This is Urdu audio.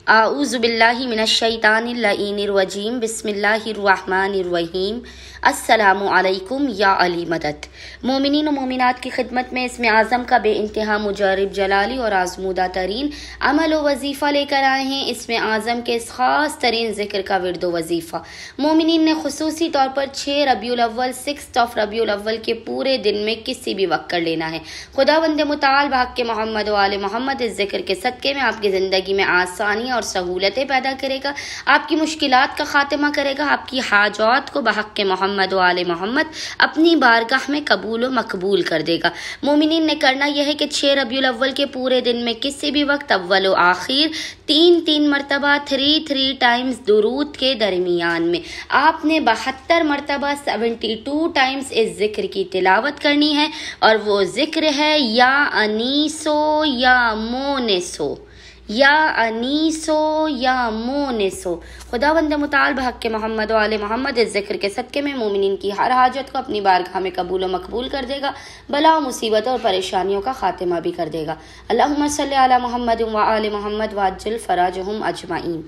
اعوذ باللہ من الشیطان اللعین الرجیم بسم اللہ الرحمن الرحیم السلام علیکم یا علی مدد۔ مومنین و مومنات کی خدمت میں اسم اعظم کا بے انتہا مجرب جلالی اور آزمودہ ترین عمل و وظیفہ لے کر آئے ہیں۔ اسم اعظم کے اس خاص ترین ذکر کا ورد و وظیفہ مومنین نے خصوصی طور پر 6 ربیع الاول 6 ربیع الاول کے پورے دن میں کسی بھی وقت کر لینا ہے۔ خداوند متعال بحق محمد و آل محمد اس ذکر کے صدقے میں آپ کی زندگی میں آسانی اور سہولتیں پیدا کرے گا، آپ کی مشکلات کا خاتمہ کرے گا، آپ کی حاجات کو بحق محمد و آل محمد اپنی بارگاہ میں قبول و مقبول کر دے گا۔ مومنین نے کرنا یہ ہے کہ 6 ربیع الاول کے پورے دن میں کسی بھی وقت اول و آخر 3 مرتبہ 3 ٹائمز درود کے درمیان میں آپ نے 72 مرتبہ 72 ٹائمز اس ذکر کی تلاوت کرنی ہے، اور وہ ذکر ہے یا انیسو یا مونسو، یا انیسو یا مونسو۔ خداوند متعال بحق محمد و آل محمد اس ذکر کے صدقے میں مومنین کی ہر حاجت کو اپنی بارگاہ میں قبول و مقبول کر دے گا، بلا و مصیبتوں اور پریشانیوں کا خاتمہ بھی کر دے گا۔ اللہم صلی علی محمد و آل محمد وعجل فراجہم اجمعین۔